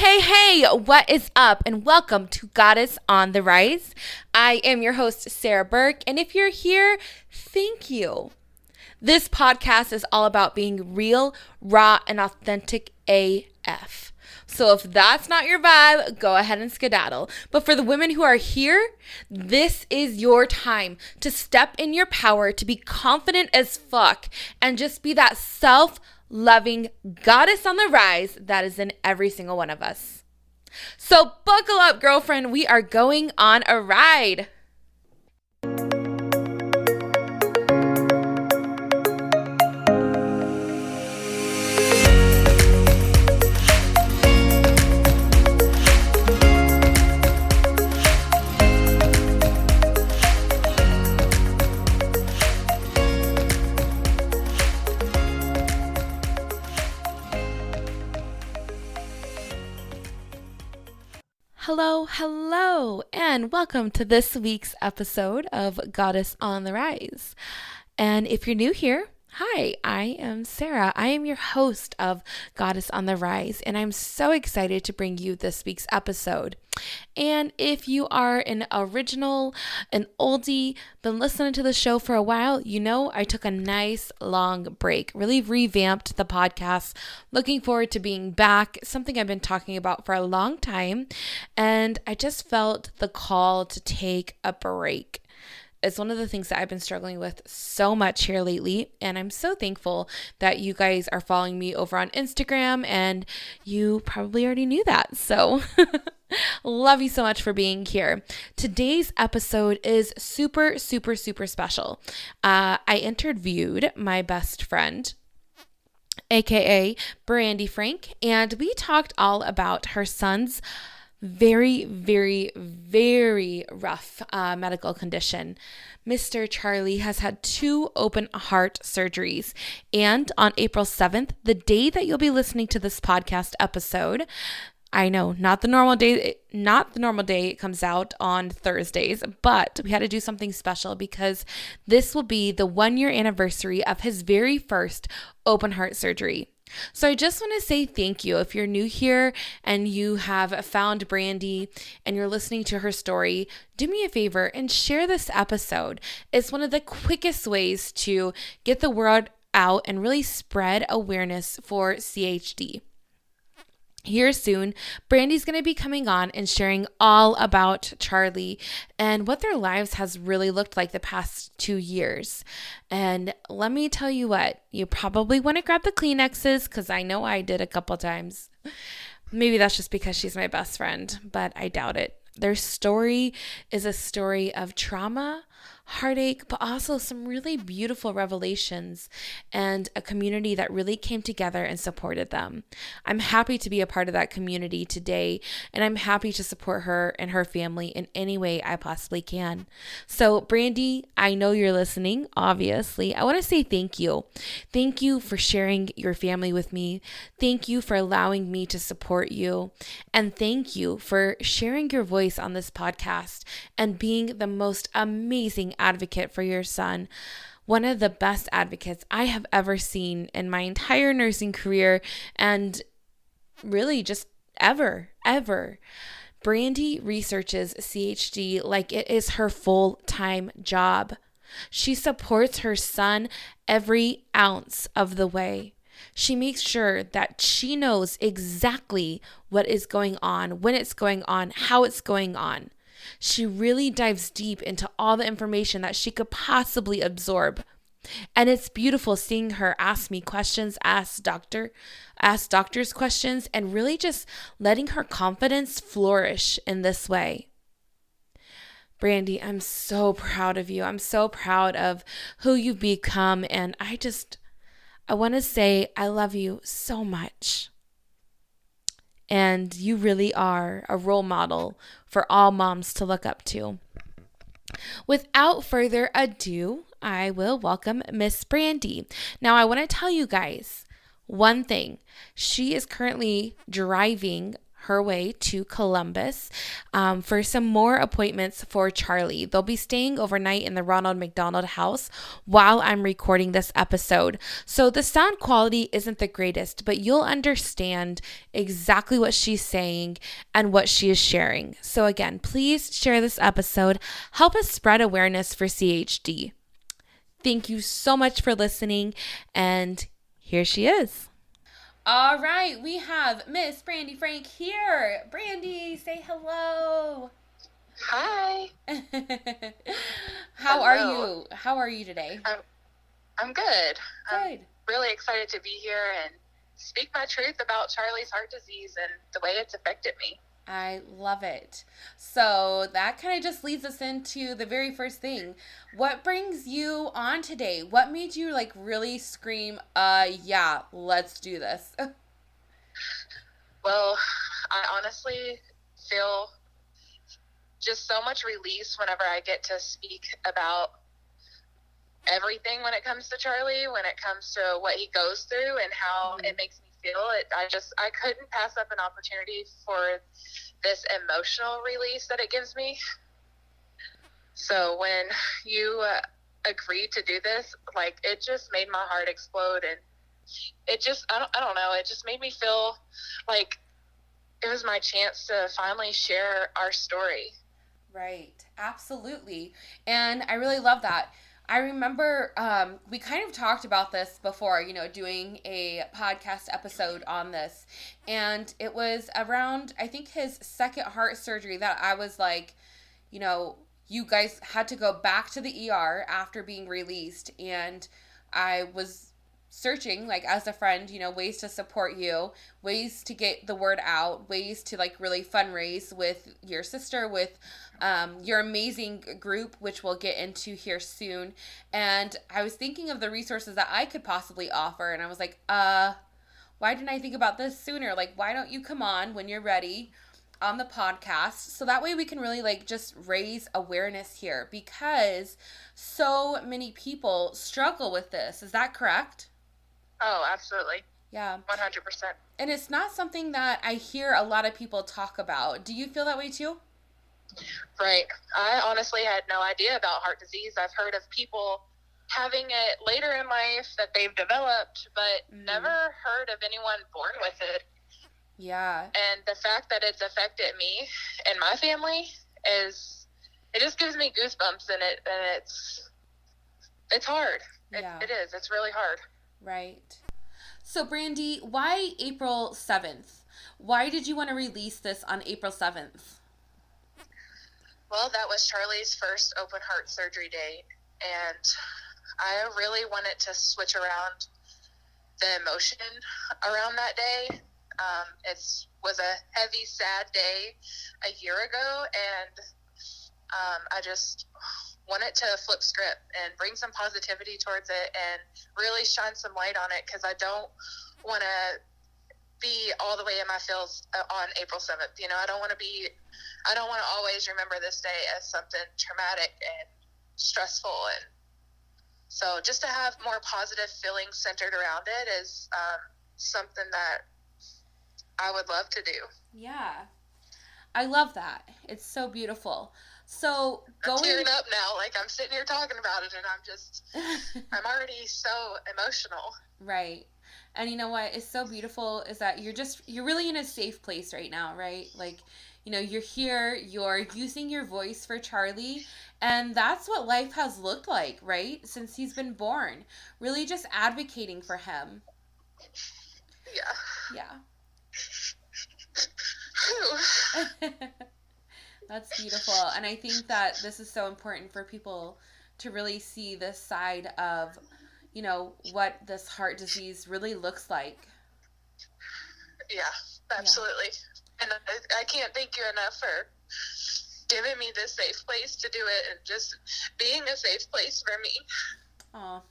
Hey, what is up? And welcome to Goddess on the Rise. I am your host, Sarah Burke, and if you're here, thank you. This podcast is all about being real, raw, and authentic AF. So if that's not your vibe, go ahead and skedaddle. But for the women who are here, this is your time to step in your power, to be confident as fuck, and just be that self-loving goddess on the rise that is in every single one of us. So buckle up, girlfriend. We are going on a ride. Hello, and welcome to this week's episode of Goddess on the Rise. And if you're new here, hi, I am Sarah. I am your host of Goddess on the Rise, and I'm so excited to bring you this week's episode. And if you are an original, an oldie, been listening to the show for a while, you know I took a nice long break, really revamped the podcast, looking forward to being back, something I've been talking about for a long time, and I just felt the call to take a break. It's one of the things that I've been struggling with so much here lately, and I'm so thankful that you guys are following me over on Instagram, and you probably already knew that, so love you so much for being here. Today's episode is super special. I interviewed my best friend, aka Brandy Frank, and we talked all about her son's very rough medical condition. Mr. Charley has had 2 open heart surgeries, and on April 7th, the day that you'll be listening to this podcast episode, I know, not the normal day it comes out on Thursdays, but we had to do something special because this will be the 1-year anniversary of his very first open heart surgery. So I just want to say thank you. If you're new here and you have found Brandy and you're listening to her story, do me a favor and share this episode. It's one of the quickest ways to get the word out and really spread awareness for CHD. Here soon, Brandy's going to be coming on and sharing all about Charley and what their lives has really looked like the past 2 years. And let me tell you what, you probably want to grab the Kleenexes because I know I did a couple times. Maybe that's just because she's my best friend, but I doubt it. Their story is a story of trauma, heartache, but also some really beautiful revelations and a community that really came together and supported them. I'm happy to be a part of that community today, and I'm happy to support her and her family in any way I possibly can. So Brandy, I know you're listening, obviously. I want to say thank you. Thank you for sharing your family with me. Thank you for allowing me to support you. And thank you for sharing your voice on this podcast and being the most amazing advocate for your son. One of the best advocates I have ever seen in my entire nursing career and really just ever. Brandy researches CHD like it is her full-time job. She supports her son every ounce of the way. She makes sure that she knows exactly what is going on, when it's going on, how it's going on. She really dives deep into all the information that she could possibly absorb. And it's beautiful seeing her ask me questions, ask doctors questions, and really just letting her confidence flourish in this way. Brandy, I'm so proud of you. I'm so proud of who you've become. And I want to say I love you so much. And you really are a role model for all moms to look up to. Without further ado, I will welcome Miss Brandy. Now, I want to tell you guys one thing. She is currently driving her way to Columbus for some more appointments for Charley. They'll be staying overnight in the Ronald McDonald house while I'm recording this episode. So the sound quality isn't the greatest, but you'll understand exactly what she's saying and what she is sharing. So again, please share this episode. Help us spread awareness for CHD. Thank you so much for listening, and here she is. All right, we have Miss Brandy Frank here. Brandy, say hello. Hi. How are you? How are you today? I'm good. Good. I'm really excited to be here and speak my truth about Charley's heart disease and the way it's affected me. I love it. So that kind of just leads us into the very first thing. What brings you on today? What made you really scream, yeah, let's do this? Well, I honestly feel just so much release whenever I get to speak about everything when it comes to Charley, when it comes to what he goes through and how it makes me feel. I couldn't pass up an opportunity for this emotional release that it gives me. So when you agreed to do this, it just made my heart explode, and it just, I don't know, it just made me feel like it was my chance to finally share our story. Right. Absolutely. And I really love that. I remember we kind of talked about this before, doing a podcast episode on this. And it was around, I think, his second heart surgery that I was like, you guys had to go back to the ER after being released. And I was searching, as a friend, ways to support you, ways to get the word out, ways to really fundraise with your sister, with your amazing group, which we'll get into here soon. And I was thinking of the resources that I could possibly offer, and I was like, why didn't I think about this sooner? Why don't you come on when you're ready on the podcast, so that way we can really just raise awareness here, because so many people struggle with this. Is that correct? Oh, absolutely. Yeah. 100%. And it's not something that I hear a lot of people talk about. Do you feel that way too? Right. I honestly had no idea about heart disease. I've heard of people having it later in life that they've developed, but never heard of anyone born with it. Yeah. And the fact that it's affected me and my family it just gives me goosebumps, and it's hard. Yeah. It is. It's really hard. Right. So, Brandy, why April 7th? Why did you want to release this on April 7th? Well, that was Charley's first open heart surgery date, and I really wanted to switch around the emotion around that day. It was a heavy, sad day a year ago, and I just wanted to flip script and bring some positivity towards it and really shine some light on it, because I don't want to be all the way in my feels on April 7th. I don't want to always remember this day as something traumatic and stressful. And so just to have more positive feelings centered around it is something that I would love to do. Yeah. I love that. It's so beautiful. So I'm tearing up now. I'm sitting here talking about it, and I'm already so emotional. Right. And you know what is so beautiful is that you're really in a safe place right now, right? You're here, you're using your voice for Charley, and that's what life has looked like, right? Since he's been born. Really just advocating for him. Yeah. Yeah. That's beautiful. And I think that this is so important for people to really see this side of, what this heart disease really looks like. Yeah, absolutely. Yeah. And I can't thank you enough for giving me this safe place to do it, and just being a safe place for me. Oh,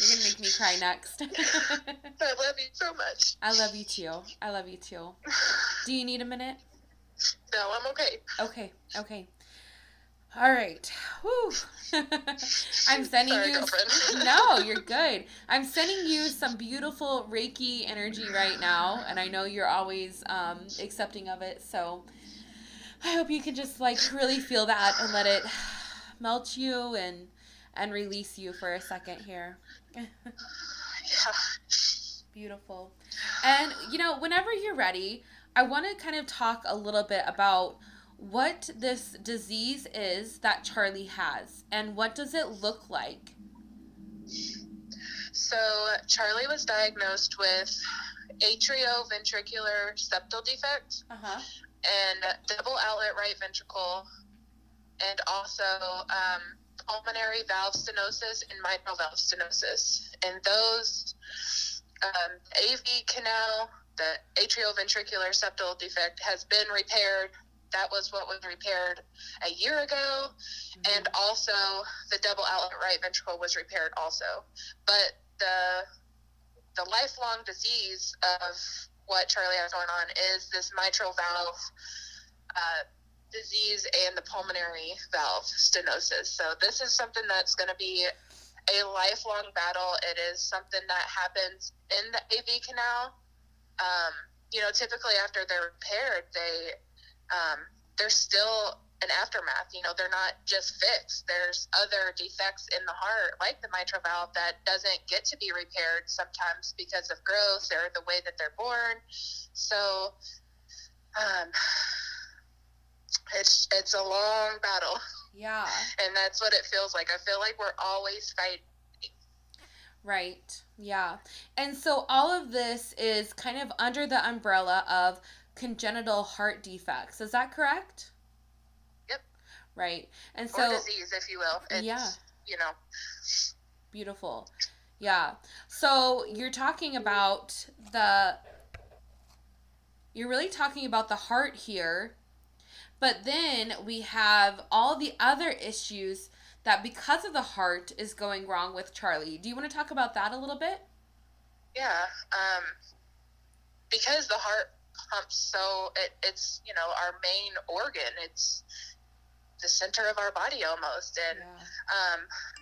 you're going to make me cry next. I love you so much. I love you too. Do you need a minute? No, I'm okay. Okay. All right. Whew. I'm sending Sorry, you. girlfriend. No, you're good. I'm sending you some beautiful Reiki energy right now, and I know you're always accepting of it. So I hope you can just like really feel that and let it melt you and release you for a second here. Yeah. Beautiful. And whenever you're ready, I want to kind of talk a little bit about what this disease is that Charley has and what does it look like? So Charley was diagnosed with atrioventricular septal defect and double outlet right ventricle, and also pulmonary valve stenosis and mitral valve stenosis. And those AV canal, the atrioventricular septal defect, has been repaired. That was what was repaired a year ago. Mm-hmm. And also the double outlet right ventricle was repaired also. But the lifelong disease of what Charley has going on is this mitral valve disease and the pulmonary valve stenosis. So this is something that's going to be a lifelong battle. It is something that happens in the AV canal. Typically after they're repaired, there's still an aftermath. They're not just fixed. There's other defects in the heart, like the mitral valve, that doesn't get to be repaired sometimes because of growth or the way that they're born. So it's a long battle. Yeah. And that's what it feels like. I feel like we're always fighting. Right. Yeah. And so all of this is kind of under the umbrella of congenital heart defects. Is that correct? Yep. Right. And so, or disease, if you will. It's, Beautiful. Yeah. So you're talking about you're really talking about the heart here, but then we have all the other issues that because of the heart is going wrong with Charley. Do you want to talk about that a little bit? Yeah. Because the heart pumps, so it's, our main organ. It's the center of our body almost. And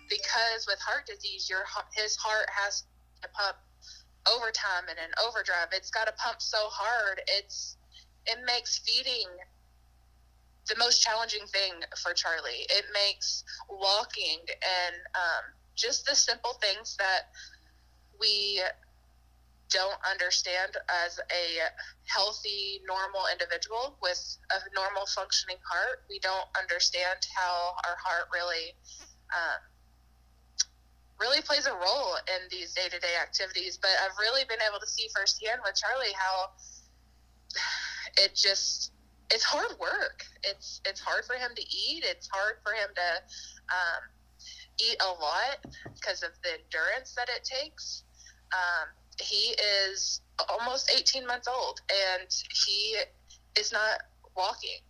because with heart disease, his heart has to pump overtime and in overdrive. It's got to pump so hard. It makes feeding the most challenging thing for Charley. It makes walking and just the simple things that we don't understand as a healthy, normal individual with a normal functioning heart. We don't understand how our heart really plays a role in these day-to-day activities. But I've really been able to see firsthand with Charley how it's hard work. It's hard for him to eat. It's hard for him to eat a lot because of the endurance that it takes. He is almost 18 months old, and he is not walking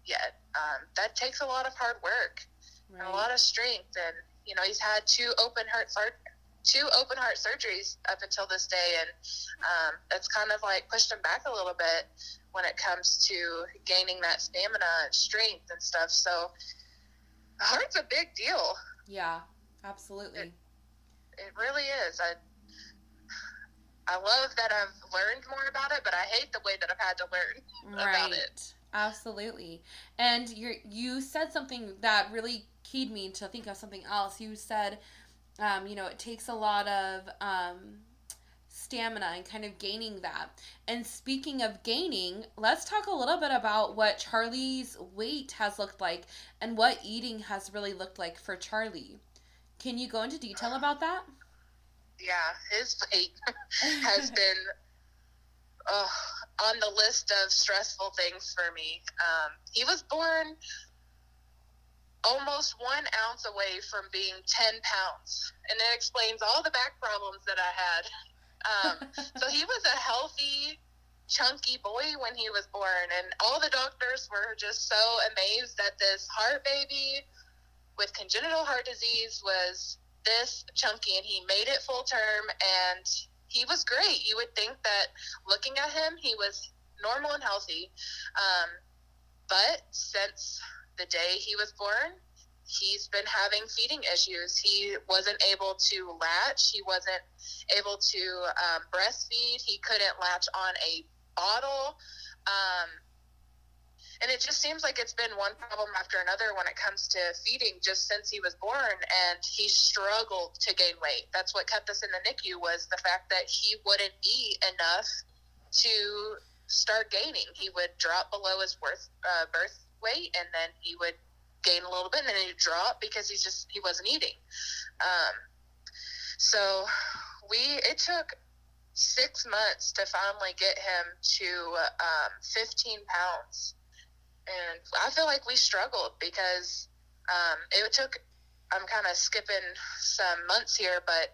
yet. That takes a lot of hard work and a lot of strength. And, he's had two open heart surgeries up until this day, and it's kind of like pushed him back a little bit when it comes to gaining that stamina and strength and stuff. So the heart's a big deal. Yeah, absolutely. It really is. I love that I've learned more about it, but I hate the way that I've had to learn about it. Absolutely. And you said something that really keyed me to think of something else. You said, it takes a lot of stamina and kind of gaining that. And speaking of gaining, let's talk a little bit about what Charley's weight has looked like and what eating has really looked like for Charley. Can you go into detail about that? Yeah, his weight has been on the list of stressful things for me. He was born almost 1 ounce away from being 10 pounds, and it explains all the back problems that I had. So he was a healthy, chunky boy when he was born, and all the doctors were just so amazed that this heart baby with congenital heart disease was this chunky, and he made it full term, and he was great. You would think that looking at him, he was normal and healthy. But since the day he was born, he's been having feeding issues. He wasn't able to latch. He wasn't able to breastfeed. He couldn't latch on a bottle. And it just seems like it's been one problem after another when it comes to feeding just since he was born, and he struggled to gain weight. That's what kept us in the NICU, was the fact that he wouldn't eat enough to start gaining. He would drop below his birth weight, and then he would gain a little bit, and then he'd drop because he wasn't eating. So it took 6 months to finally get him to 15 pounds. And I feel like we struggled because it took, I'm kind of skipping some months here, but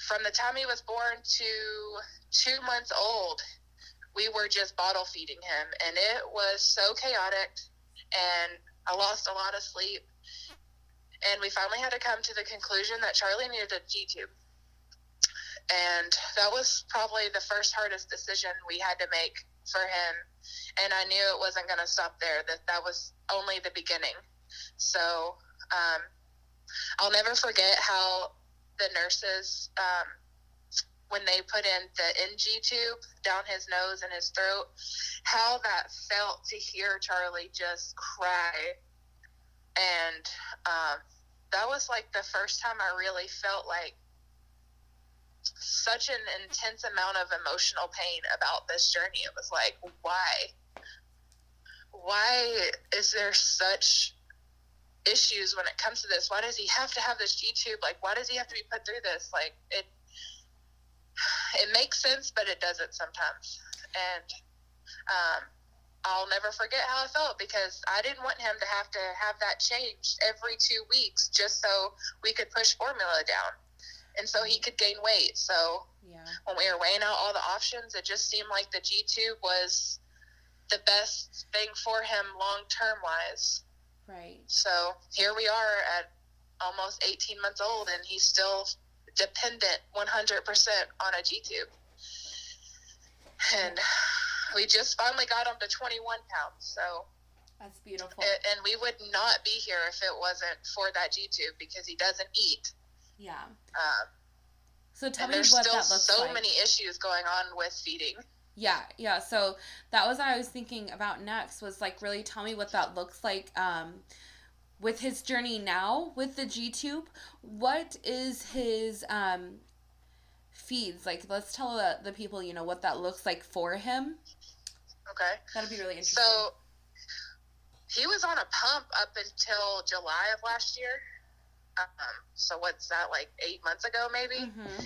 from the time he was born to 2 months old, we were just bottle feeding him. And it was so chaotic, and I lost a lot of sleep. And we finally had to come to the conclusion that Charley needed a G-tube. And that was probably the first hardest decision we had to make for him. And I knew it wasn't going to stop there, that was only the beginning. So I'll never forget how the nurses, when they put in the NG tube down his nose and his throat, how that felt to hear Charley just cry. And that was like the first time I really felt like such an intense amount of emotional pain about this journey. It was like, why is there such issues when it comes to this? Why does he have to have this G-tube? Like, why does he have to be put through this? Like, it makes sense, but it doesn't sometimes. And I'll never forget how I felt, because I didn't want him to have that changed every 2 weeks just so we could push formula down and so he could gain weight. So when we were weighing out all the options, it just seemed like the G-tube was the best thing for him long-term wise. Right. So here we are at almost 18 months old, and he's still dependent 100% on a G-tube. And we just finally got him to 21 pounds. So that's beautiful. And we would not be here if it wasn't for that G-tube, because he doesn't eat. Yeah. So tell me what that looks like. There's still so many issues going on with feeding. Yeah. So that was what I was thinking about next, was like, really tell me what that looks like with his journey now with the G-tube. What is his feeds? Like, let's tell the people, what that looks like for him. Okay. That'd be really interesting. So he was on a pump up until July of last year. So what's that, like 8 months ago maybe? Mm-hmm.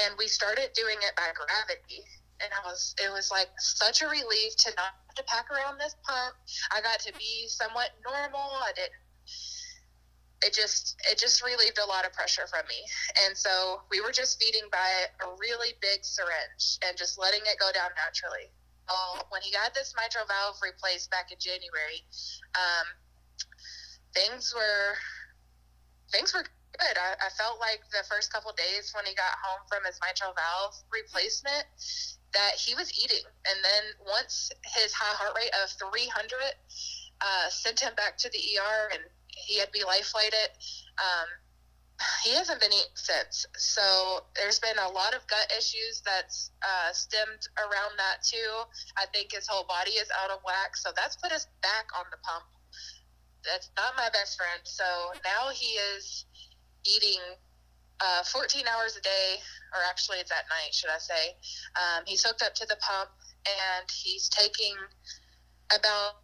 And we started doing it by gravity. And it was like such a relief to not have to pack around this pump. I got to be somewhat normal. It just relieved a lot of pressure from me. And so we were just feeding by a really big syringe and just letting it go down naturally. Well, when he got this mitral valve replaced back in January, things were good. I felt like the first couple days when he got home from his mitral valve replacement that he was eating. And then once his high heart rate of 300 sent him back to the ER, and he had to be life flighted, he hasn't been eating since. So there's been a lot of gut issues that's stemmed around that too. I think his whole body is out of whack. So that's put us back on the pump. That's not my best friend. So now he is eating 14 hours a day, or actually it's at night, should I say. He's hooked up to the pump, and he's taking about,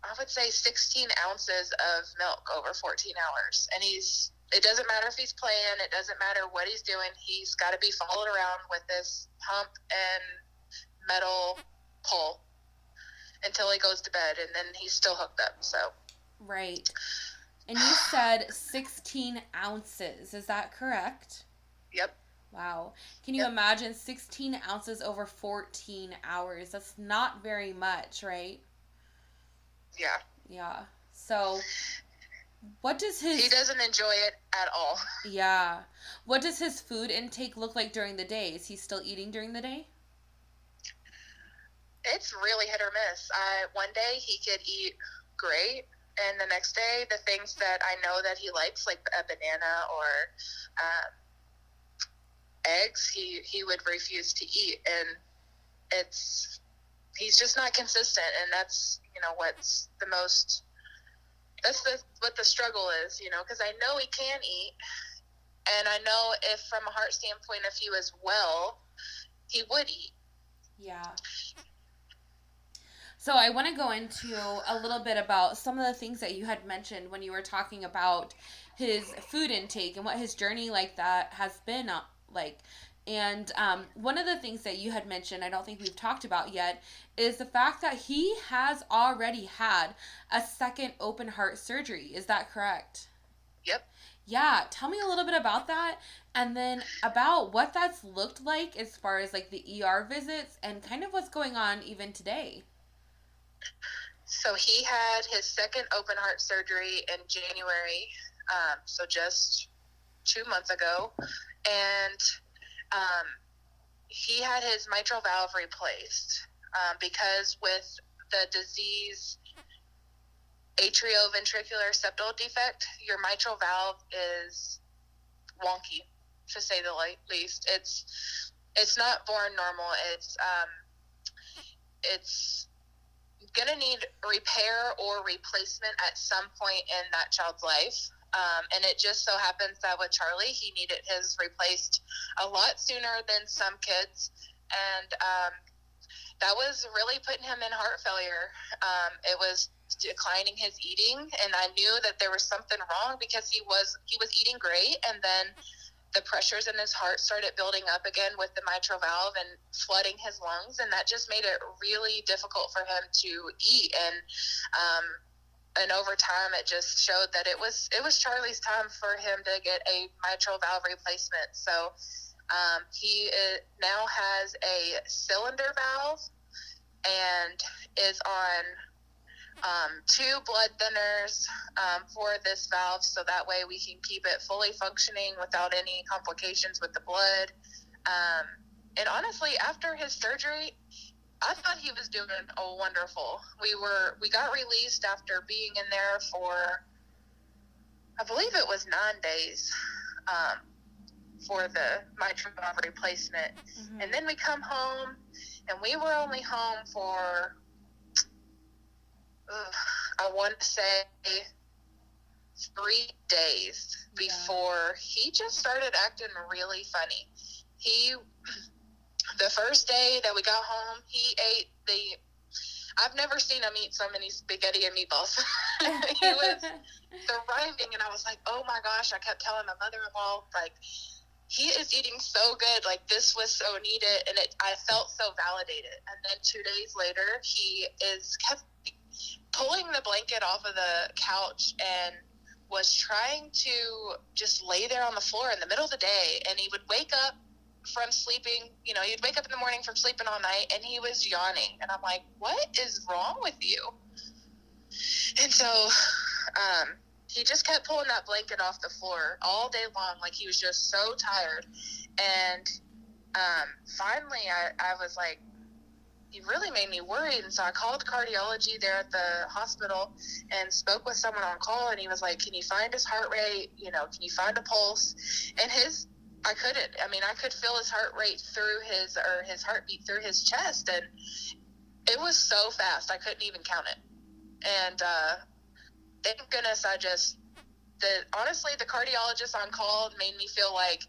I would say, 16 ounces of milk over 14 hours. And it doesn't matter if he's playing, it doesn't matter what he's doing, he's got to be followed around with this pump and metal pole until he goes to bed, and then he's still hooked up. So right. And you said 16 ounces, is that correct? Yep. Wow. Can you imagine 16 ounces over 14 hours? That's not very much, right? Yeah. Yeah. So what does he doesn't enjoy it at all. Yeah. What does his food intake look like during the day? Is he still eating during the day? It's really hit or miss. One day he could eat great, and the next day the things that I know that he likes, like a banana or eggs, he would refuse to eat, and he's just not consistent, and that's what's the most. What the struggle is, because I know he can eat, and I know if from a heart standpoint of view as well, he would eat. Yeah. So I want to go into a little bit about some of the things that you had mentioned when you were talking about his food intake and what his journey like that has been like. And one of the things that you had mentioned, I don't think we've talked about yet, is the fact that he has already had a second open heart surgery. Is that correct? Yep. Yeah, tell me a little bit about that, and then about what that's looked like as far as like the ER visits and kind of what's going on even today. So he had his second open heart surgery in January, so just 2 months ago, and he had his mitral valve replaced because with the disease atrioventricular septal defect, your mitral valve is wonky, to say the least. It's not born normal. It's gonna need repair or replacement at some point in that child's life. And it just so happens that with Charley, he needed his replaced a lot sooner than some kids, and that was really putting him in heart failure. It was declining his eating, and I knew that there was something wrong because he was eating great, and then the pressures in his heart started building up again with the mitral valve and flooding his lungs, and that just made it really difficult for him to eat. And over time, it just showed that it was Charley's time for him to get a mitral valve replacement. So he now has a cylinder valve and is on 2 blood thinners for this valve, so that way we can keep it fully functioning without any complications with the blood. And honestly, after his surgery, I thought he was doing wonderful. We got released after being in there for, I believe it was 9 days for the mitral valve replacement. Mm-hmm. And then we come home, and we were only home for, I want to say 3 days before he just started acting really funny. The first day that we got home, he ate I've never seen him eat so many spaghetti and meatballs. He was thriving, and I was like, oh my gosh, I kept telling my mother-in-law, like, he is eating so good, like, this was so needed, and I felt so validated. And then 2 days later, he kept pulling the blanket off of the couch and was trying to just lay there on the floor in the middle of the day, and he would wake up from sleeping, he'd wake up in the morning from sleeping all night, and he was yawning, and I'm like, what is wrong with you? And so he just kept pulling that blanket off the floor all day long, like he was just so tired. And finally I was like, he really made me worried, and so I called cardiology there at the hospital and spoke with someone on call, and he was like, can you find his heart rate? Can you find a pulse? And I couldn't. I mean, I could feel his heart rate through his heartbeat through his chest, and it was so fast I couldn't even count it. And thank goodness honestly, the cardiologist on call made me feel like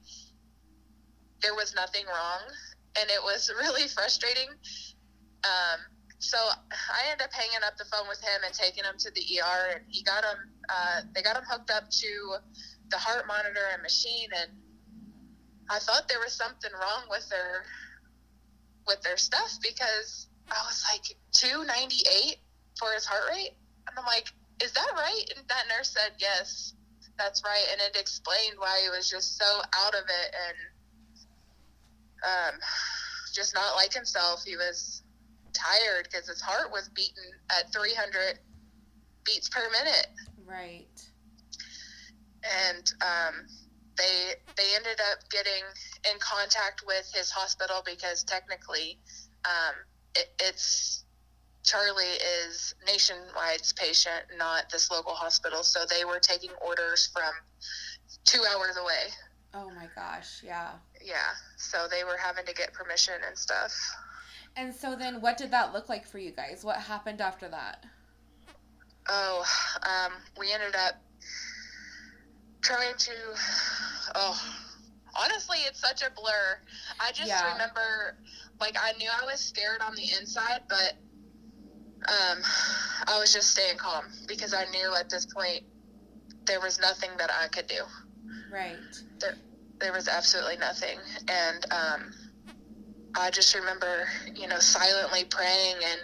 there was nothing wrong, and it was really frustrating. So I ended up hanging up the phone with him and taking him to the ER, and they got him hooked up to the heart monitor and machine, and I thought there was something wrong with their stuff, because I was like 298 for his heart rate, and I'm like, is that right? And that nurse said, yes, that's right, and it explained why he was just so out of it and just not like himself. He was tired because his heart was beating at 300 beats per minute. Right. And they ended up getting in contact with his hospital, because technically it's Charley is Nationwide's patient, not this local hospital. So they were taking orders from 2 hours away. Oh my gosh, yeah. Yeah, so they were having to get permission and stuff. And so then what did that look like for you guys? What happened after that? Oh, we ended up trying to, honestly, it's such a blur. I just remember, like, I knew I was scared on the inside, but I was just staying calm because I knew at this point there was nothing that I could do. Right. There was absolutely nothing. And I just remember, silently praying, and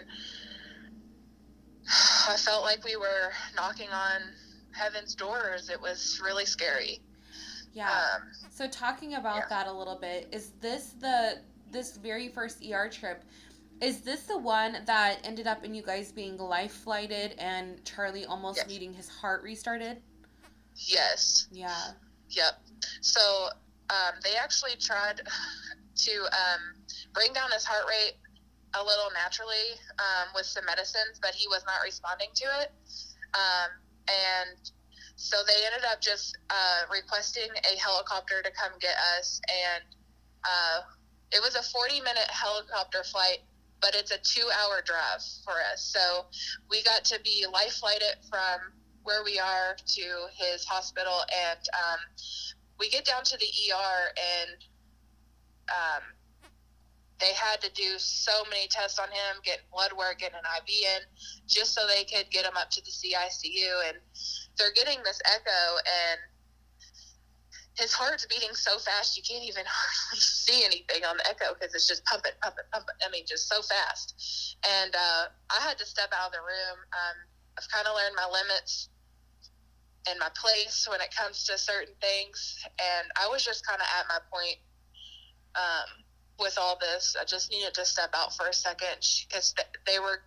I felt like we were knocking on heaven's doors. It was really scary. Yeah. So talking about that a little bit, is this this very first ER trip, is this the one that ended up in you guys being life flighted and Charley almost needing his heart restarted? Yes. Yeah. Yep. So they actually tried to bring down his heart rate a little naturally with some medicines, but he was not responding to it. And so they ended up just requesting a helicopter to come get us. And it was a 40-minute helicopter flight, but it's a 2-hour drive for us. So we got to be life flighted from where we are to his hospital. And we get down to the ER, and they had to do so many tests on him, get blood work, get an IV in, just so they could get him up to the CICU. And they're getting this echo, and his heart's beating so fast you can't even hardly see anything on the echo because it's just pumping. I mean, just so fast. And I had to step out of the room. I've kind of learned my limits and my place when it comes to certain things. And I was just kind of at my point with all this. I just needed to step out for a second because they were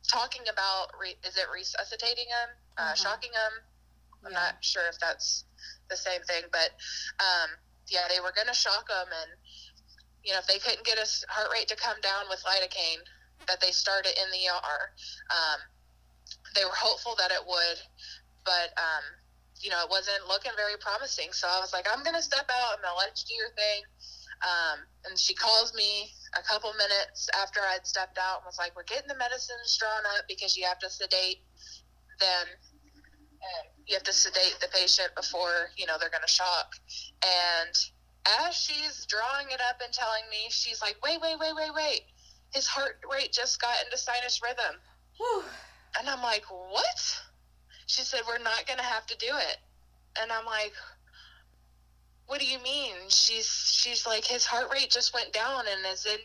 talking about, is it resuscitating him, shocking him? I'm not sure if that's the same thing, but they were going to shock him. And, if they couldn't get his heart rate to come down with lidocaine, that they started in the ER. They were hopeful that it would, but, it wasn't looking very promising. So I was like, I'm going to step out. I'm going to let you do your thing. And she calls me a couple minutes after I'd stepped out and was like, we're getting the medicines drawn up because you have to sedate them. You have to sedate the patient before, they're going to shock. And as she's drawing it up and telling me, she's like, wait. His heart rate just got into sinus rhythm. Whew. And I'm like, what? She said, we're not going to have to do it. And I'm like, what do you mean? She's like, his heart rate just went down and is in,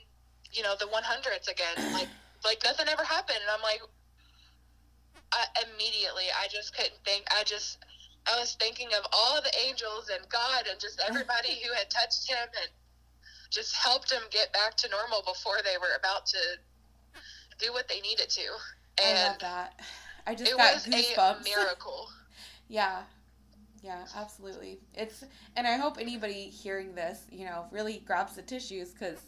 the 100s again. Like nothing ever happened. And I'm like, immediately, I just couldn't think. I was thinking of all the angels and God and just everybody who had touched him and just helped him get back to normal before they were about to do what they needed to. And I love that. I just got goosebumps. It was a miracle. Yeah, absolutely. And I hope anybody hearing this, really grabs the tissues, because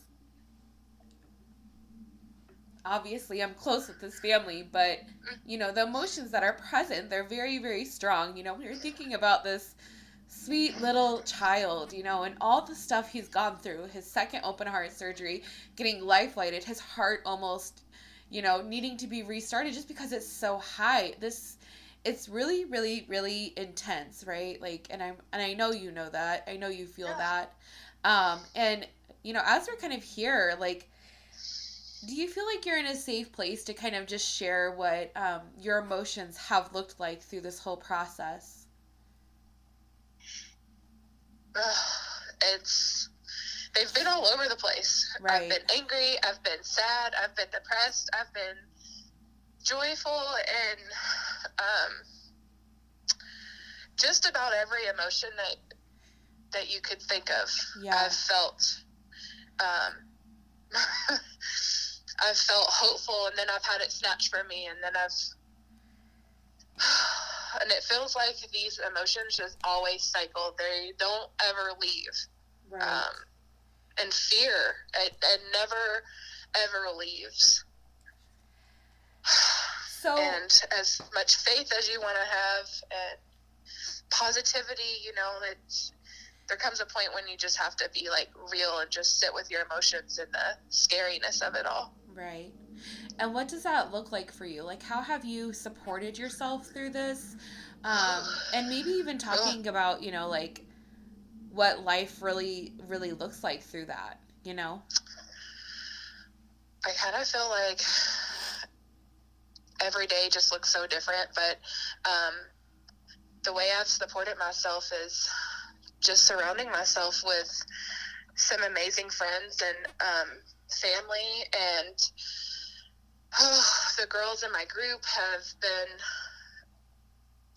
obviously I'm close with this family, but, the emotions that are present, they're very, very strong. When you're thinking about this sweet little child, and all the stuff he's gone through, his second open heart surgery, getting life flighted, his heart almost, needing to be restarted just because it's so high. It's really, really, really intense, right? And I know you know that. I know you feel that. And, as we're kind of here, do you feel like you're in a safe place to kind of just share what your emotions have looked like through this whole process? They've been all over the place. Right. I've been angry. I've been sad. I've been depressed. I've been joyful, and just about every emotion that you could think of. Yeah. I've felt I've felt hopeful, and then I've had it snatched from me, and then and it feels like these emotions just always cycle. They don't ever leave. Right. And fear, it never ever leaves. So, and as much faith as you want to have and positivity, there comes a point when you just have to be like real and just sit with your emotions and the scariness of it all. right. And what does that look like for you? Like, how have you supported yourself through this? And maybe even talking about, like what life really, really looks like through that, I kind of feel like every day just looks so different, but the way I've supported myself is just surrounding myself with some amazing friends and family, and the girls in my group have been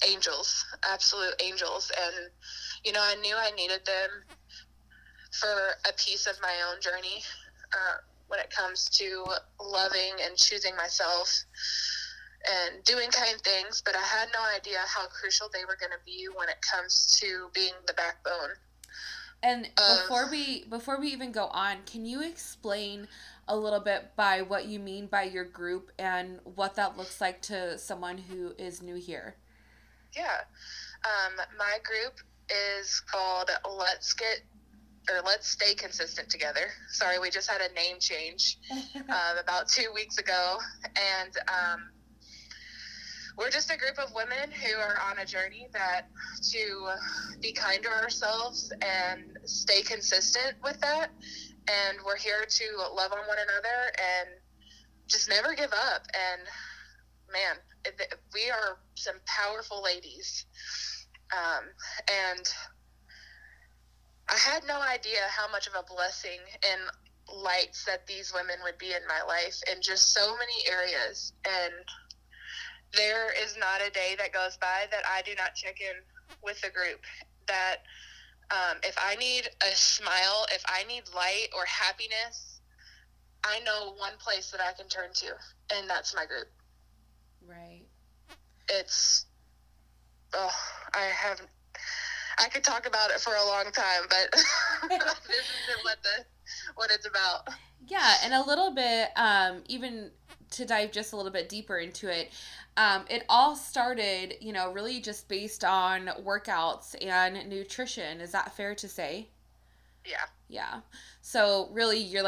angels, absolute angels, and I knew I needed them for a piece of my own journey when it comes to loving and choosing myself and doing kind things, but I had no idea how crucial they were going to be when it comes to being the backbone. And before we even go on, can you explain a little bit by what you mean by your group and what that looks like to someone who is new here? Yeah. My group is called Let's Stay Consistent Together. Sorry, we just had a name change about 2 weeks ago. And we're just a group of women who are on a journey to be kind to ourselves and stay consistent with that. And we're here to love on one another and just never give up. And man, we are some powerful ladies. And I had no idea how much of a blessing and lights that these women would be in my life in just so many areas. And there is not a day that goes by that I do not check in with the group. That if I need a smile, if I need light or happiness, I know one place that I can turn to, and that's my group. Right. I could talk about it for a long time, but this isn't what it's about. Yeah, and a little bit, even to dive just a little bit deeper into it, it all started, really just based on workouts and nutrition. Is that fair to say? Yeah. Yeah. So really, you're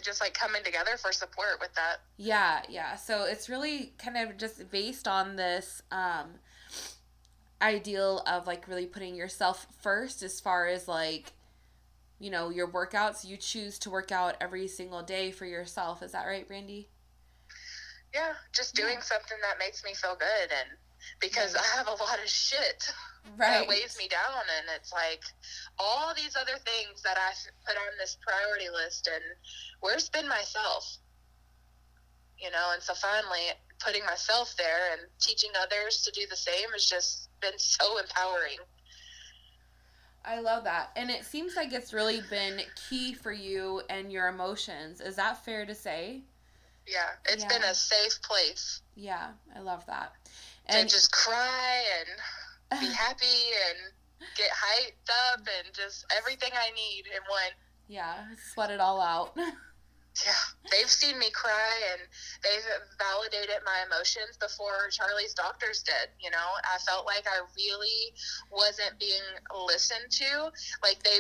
just like coming together for support with that. Yeah, yeah. So it's really kind of just based on this ideal of like really putting yourself first, as far as like, your workouts. You choose to work out every single day for yourself. Is that right, Brandy? Yeah, just doing something that makes me feel good, and because I have a lot of shit that weighs me down, and it's like all these other things that I put on this priority list, and where's been myself? And so finally putting myself there and teaching others to do the same has just been so empowering. I love that. And it seems like it's really been key for you and your emotions. Is that fair to say? Yeah, it's been a safe place. Yeah, I love that. And to just cry and be happy and get hyped up and just everything I need in one. Yeah, sweat it all out. Yeah, they've seen me cry, and they've validated my emotions before Charley's doctors did. I felt like I really wasn't being listened to. Like they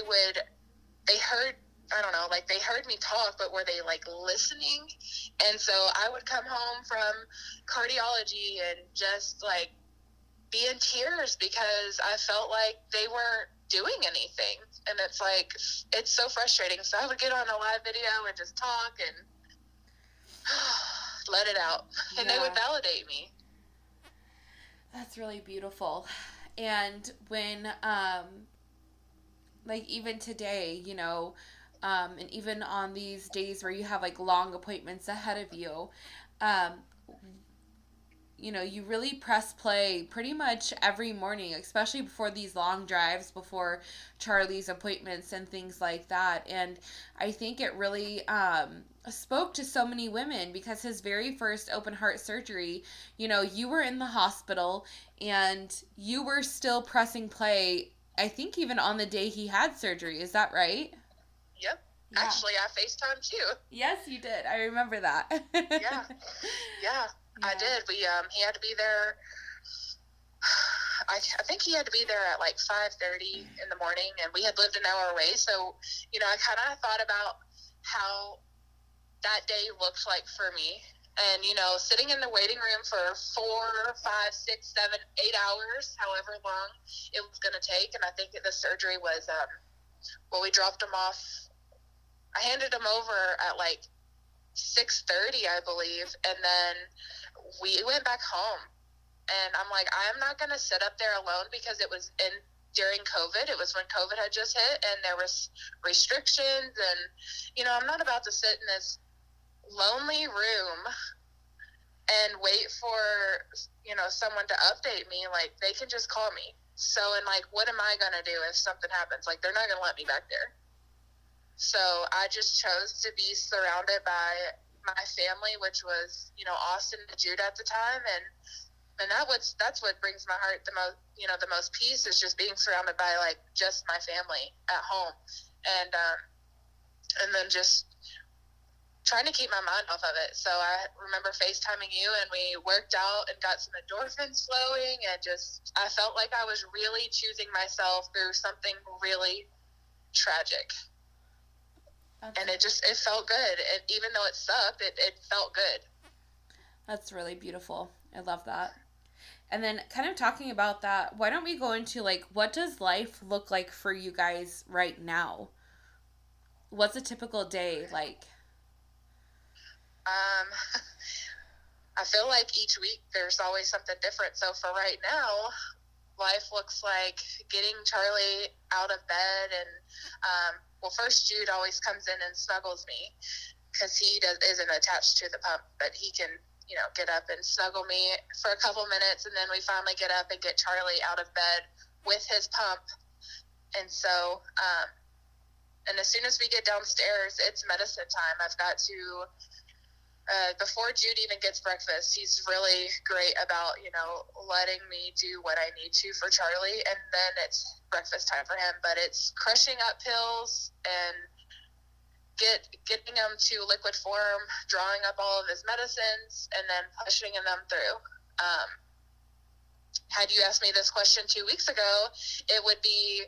heard, I don't know, like they heard me talk, but were they like listening? And so I would come home from cardiology and just like be in tears because I felt like they weren't doing anything. And it's so frustrating. So I would get on a live video and just talk and let it out. And they would validate me. That's really beautiful. And when, like even today, and even on these days where you have like long appointments ahead of you, you really press play pretty much every morning, especially before these long drives, before Charley's appointments and things like that. And I think it really spoke to so many women, because his very first open heart surgery, you were in the hospital and you were still pressing play, I think even on the day he had surgery. Is that right? Yep. Yeah. Actually, I FaceTimed you. Yes, you did. I remember that. Yeah, I did. He had to be there. I think he had to be there at like 5:30 in the morning, and we had lived an hour away. So, I kind of thought about how that day looked like for me. And, sitting in the waiting room for 4, 5, 6, 7, 8 hours, however long it was going to take. And I think the surgery was, we dropped him off. I handed him over at like 6:30, I believe. And then we went back home. And I'm like, I'm not going to sit up there alone, because it was during COVID. It was when COVID had just hit, and there was restrictions. And, I'm not about to sit in this lonely room and wait for, someone to update me. Like, they can just call me. So, and like, what am I going to do if something happens? Like, they're not going to let me back there. So I just chose to be surrounded by my family, which was, Austin and Jude at the time. And that's what brings my heart the most, the most peace, is just being surrounded by like just my family at home. And then just trying to keep my mind off of it. So I remember FaceTiming you, and we worked out and got some endorphins flowing, and just, I felt like I was really choosing myself through something really tragic. And it felt good. And even though it sucked, it felt good. That's really beautiful. I love that. And then kind of talking about that, why don't we go into like, what does life look like for you guys right now? What's a typical day like? I feel like each week there's always something different. So for right now, life looks like getting Charley out of bed, and first Jude always comes in and snuggles me, because he isn't attached to the pump, but he can get up and snuggle me for a couple minutes, and then we finally get up and get Charley out of bed with his pump. And so and as soon as we get downstairs, it's medicine time. I've got to before Jude even gets breakfast, he's really great about, letting me do what I need to for Charley, and then it's breakfast time for him. But it's crushing up pills and getting him to liquid form, drawing up all of his medicines, and then pushing them through. Had you asked me this question 2 weeks ago, it would be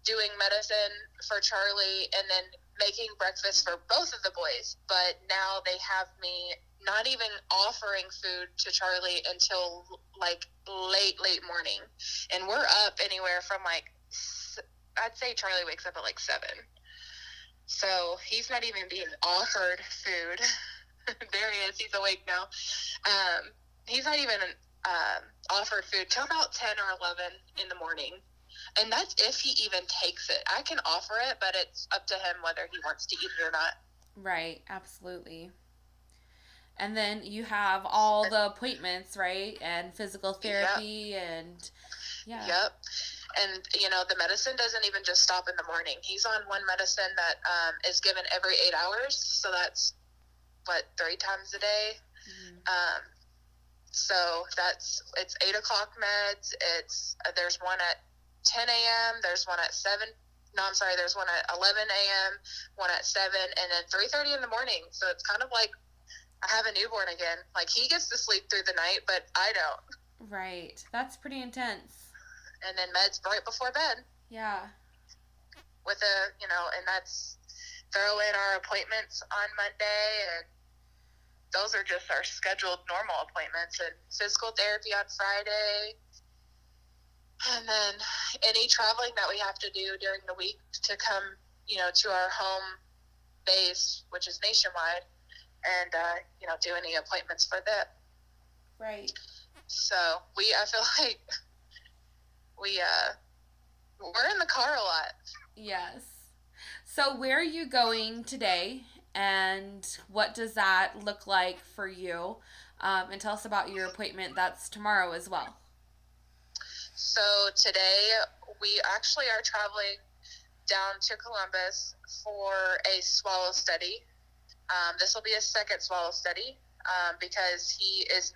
doing medicine for Charley and then making breakfast for both of the boys. But now they have me not even offering food to Charley until like late morning. And we're up anywhere from like, I'd say Charley wakes up at like 7. So he's not even being offered food. There he is. He's awake now. He's not even offered food till about 10 or 11 in the morning. And that's if he even takes it. I can offer it, but it's up to him whether he wants to eat it or not. Right, absolutely. And then you have all the appointments, right? And physical therapy. Yep. And yeah. Yep. And, the medicine doesn't even just stop in the morning. He's on one medicine that is given every 8 hours. So that's, 3 times a day? Mm-hmm. So it's 8 o'clock meds. There's one at 10 a.m. There's one at 7. No, I'm sorry. There's one at 11 a.m., one at 7, and then 3:30 in the morning. So it's kind of like I have a newborn again. Like, he gets to sleep through the night, but I don't. Right. That's pretty intense. And then meds right before bed. Yeah. With and that's throw in our appointments on Monday, and those are just our scheduled normal appointments, and physical therapy on Friday. And then any traveling that we have to do during the week to come, to our home base, which is nationwide, and, do any appointments for that. Right. So I feel like we're in the car a lot. Yes. So where are you going today, and what does that look like for you? And tell us about your appointment that's tomorrow as well. So today we actually are traveling down to Columbus for a swallow study. This will be a second swallow study because he's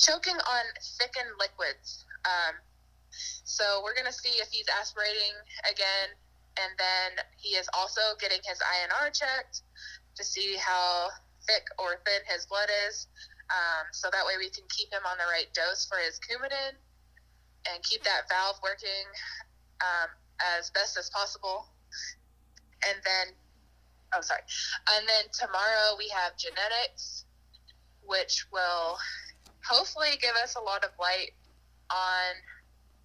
choking on thickened liquids. So we're going to see if he's aspirating again, And then he is also getting his INR checked to see how thick or thin his blood is. So that way we can keep him on the right dose for his Coumadin and keep that valve working as best as possible. And then, and then tomorrow we have genetics, which will hopefully give us a lot of light on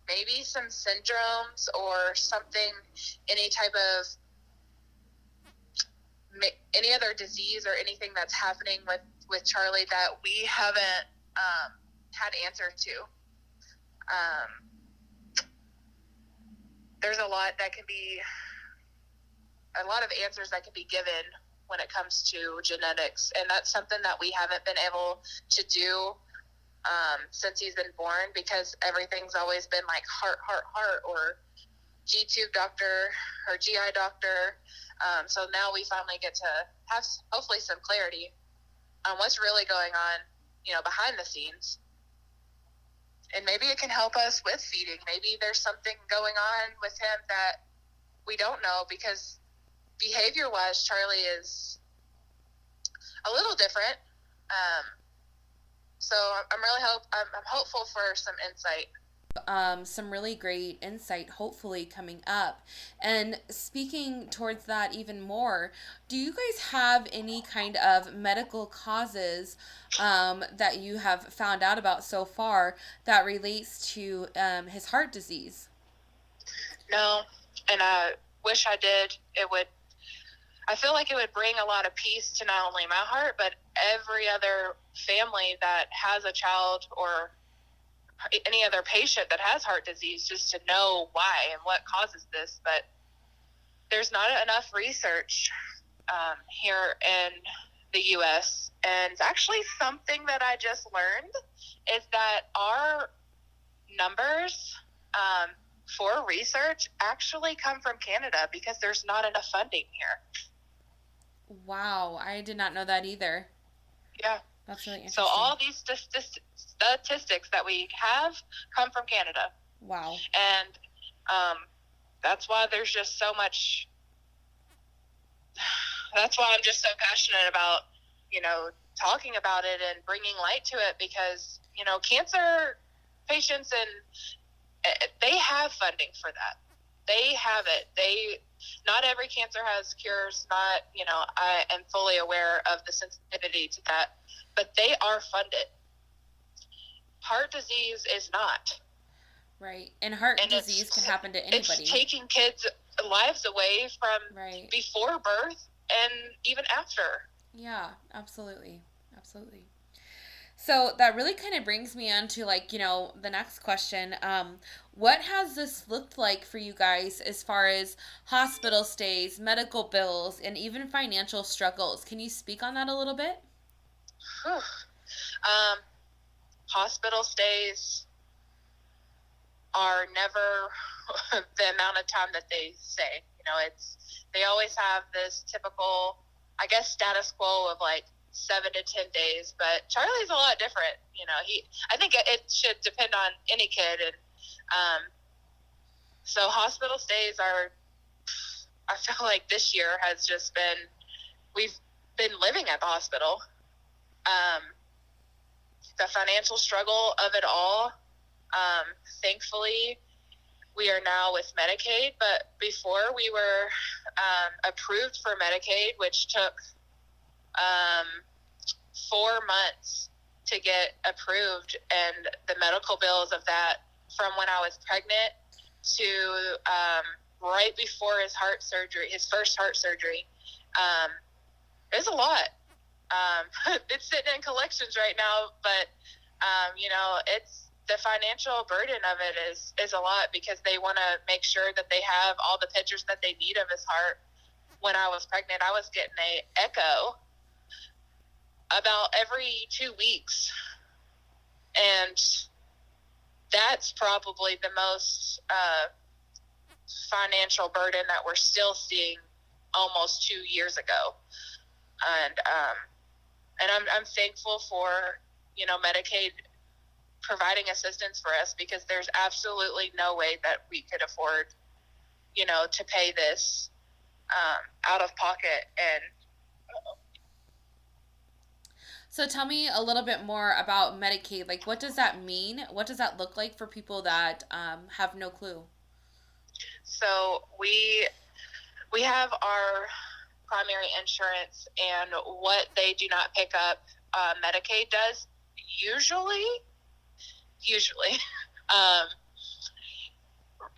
maybe some syndromes or something, any type of, any other disease or anything that's happening with Charley that we haven't had answer to. There's a lot of answers that can be given when it comes to genetics, and that's something that we haven't been able to do since he's been born, because everything's always been like heart, or G-tube doctor or GI doctor. So now we finally get to have hopefully some clarity on what's really going on, behind the scenes. And maybe it can help us with feeding. Maybe there's something going on with him that we don't know, because behavior-wise, Charley is a little different. So I'm hopeful for some insight. Some really great insight hopefully coming up. And speaking towards that even more, do you guys have any kind of medical causes that you have found out about so far that relates to his heart disease? No, and I wish I did. I feel like it would bring a lot of peace to not only my heart, but every other family that has a child or any other patient that has heart disease, just to know why and what causes this. But there's not enough research here in the U.S. And it's actually something that I just learned is that our numbers for research actually come from Canada, because there's not enough funding here. Wow, I did not know that either. Yeah. That's really interesting. So all these statistics that we have come from Canada. Wow. And that's why there's just so much. That's why I'm just so passionate about, talking about it and bringing light to it, because, cancer patients, and they have funding for that. They have it. Not every cancer has cures. Not, I am fully aware of the sensitivity to that, but they are funded. Heart disease is not. Right. And heart disease can happen to anybody. It's taking kids' lives away from before birth and even after. Yeah, absolutely. Absolutely. So that really kind of brings me on to the next question. What has this looked like for you guys as far as hospital stays, medical bills, and even financial struggles? Can you speak on that a little bit? Hospital stays are never the amount of time that they say. They always have this typical, I guess, status quo of 7 to 10 days, but Charley's a lot different. I think it should depend on any kid, and so hospital stays are. I feel like this year has just been, we've been living at the hospital. The financial struggle of it all. Thankfully, we are now with Medicaid, but before we were approved for Medicaid, which took 4 months to get approved, and the medical bills of that from when I was pregnant to right before his first heart surgery, it's a lot. It's sitting in collections right now, but it's the financial burden of it is a lot, because they want to make sure that they have all the pictures that they need of his heart. When I was pregnant, I was getting an echo about every 2 weeks, and that's probably the most financial burden that we're still seeing almost 2 years ago. And I'm thankful for Medicaid providing assistance for us, because there's absolutely no way that we could afford to pay this out of pocket. And so tell me a little bit more about Medicaid. Like, what does that mean? What does that look like for people that have no clue? so we have our primary insurance, and what they do not pick up, Medicaid does usually. um,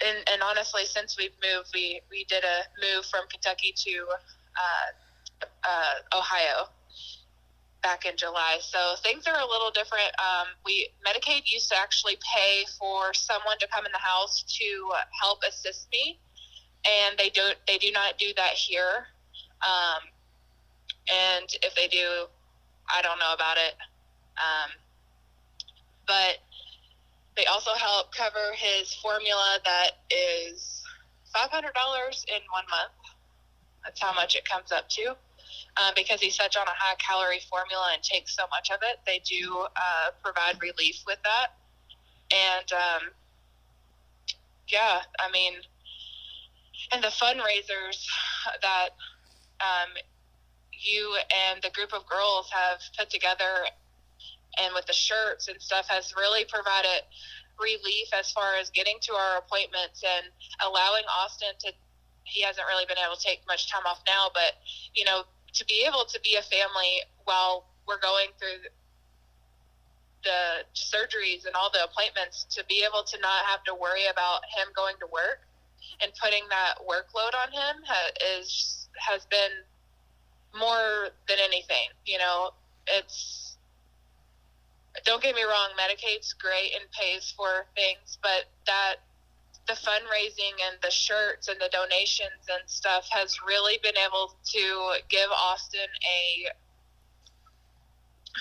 and honestly, since we've moved, we did a move from Kentucky to Ohio back in July, so things are a little different. Medicaid used to actually pay for someone to come in the house to help assist me, and they do not do that here. And if they do, I don't know about it. But they also help cover his formula that is $500 in 1 month. That's how much it comes up to. Because he's such on a high calorie formula and takes so much of it, they do provide relief with that. And yeah, I mean, and the fundraisers that you and the group of girls have put together, and with the shirts and stuff, has really provided relief as far as getting to our appointments and allowing Austin to, he hasn't really been able to take much time off now, but to be able to be a family while we're going through the surgeries and all the appointments, to be able to not have to worry about him going to work and putting that workload on him has been more than anything. It's, don't get me wrong, Medicaid's great and pays for things, but that the fundraising and the shirts and the donations and stuff has really been able to give Austin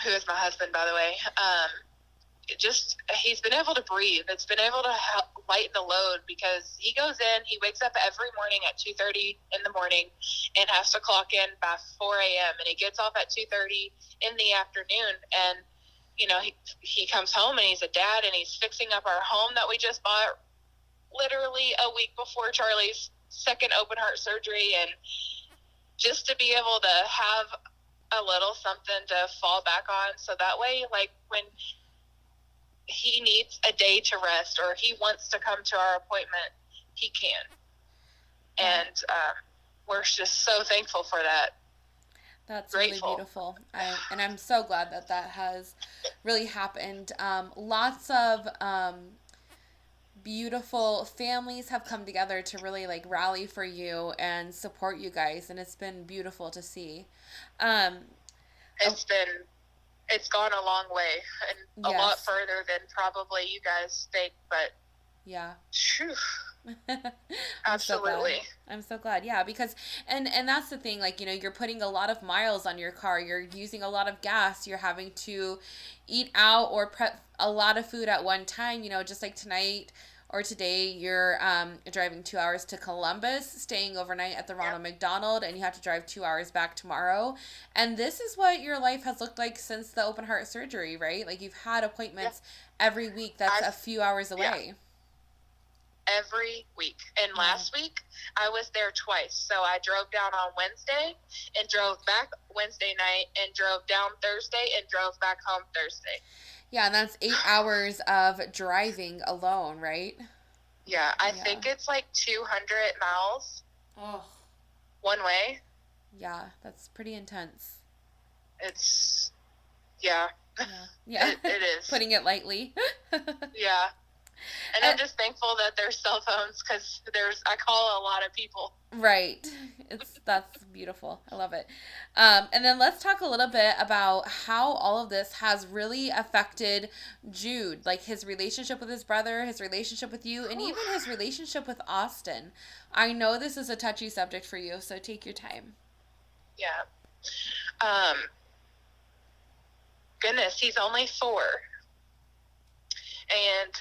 who is my husband, by the way, he's been able to breathe. It's been able to help lighten the load, because he goes in, he wakes up every morning at 2:30 in the morning and has to clock in by 4 a.m. and he gets off at 2:30 in the afternoon. And he comes home and he's a dad, and he's fixing up our home that we just bought literally a week before Charlie's second open heart surgery. And just to be able to have a little something to fall back on, so that way, like, when he needs a day to rest or he wants to come to our appointment, he can. And we're just so thankful for that. That's Grateful. Really beautiful. I'm so glad that has really happened. Lots of beautiful families have come together to really rally for you and support you guys, and it's been beautiful to see. It's gone a long way, and a lot further than probably you guys think, but yeah. Absolutely. I'm so glad. Yeah, because and that's the thing, you're putting a lot of miles on your car, you're using a lot of gas, you're having to eat out or prep a lot of food at one time, just like tonight or today, you're driving 2 hours to Columbus, staying overnight at the Ronald McDonald, and you have to drive 2 hours back tomorrow. And this is what your life has looked like since the open heart surgery, right? You've had appointments every week that's a few hours away. Every week. And last week, I was there twice. So I drove down on Wednesday and drove back Wednesday night, and drove down Thursday and drove back home Thursday. Yeah, and that's 8 hours of driving alone, right? Yeah, I think it's 200 miles. Oh. One way. Yeah, that's pretty intense. It's, yeah. Yeah. It is. Putting it lightly. Yeah. And I'm just thankful that there's cell phones, because I call a lot of people. Right. That's beautiful. I love it. And then let's talk a little bit about how all of this has really affected Jude, his relationship with his brother, his relationship with you, and even his relationship with Austin. I know this is a touchy subject for you, so take your time. Yeah. Goodness, he's only 4. And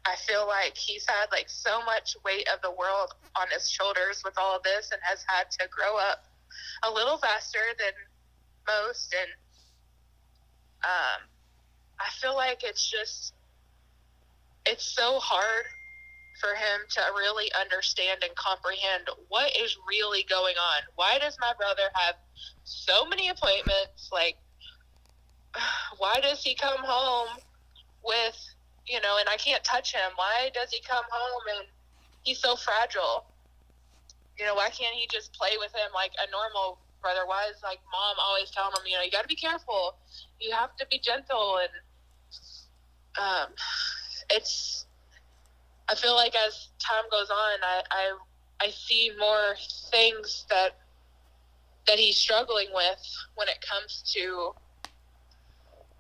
I feel like he's had so much weight of the world on his shoulders with all of this, and has had to grow up a little faster than most. And I feel like it's so hard for him to really understand and comprehend what is really going on. Why does my brother have so many appointments? Like, why does he come home with, and I can't touch him? Why does he come home and he's so fragile? Why can't he just play with him like a normal brother? Why is like mom always telling him, you got to be careful, you have to be gentle? And I feel like as time goes on, I see more things that he's struggling with when it comes to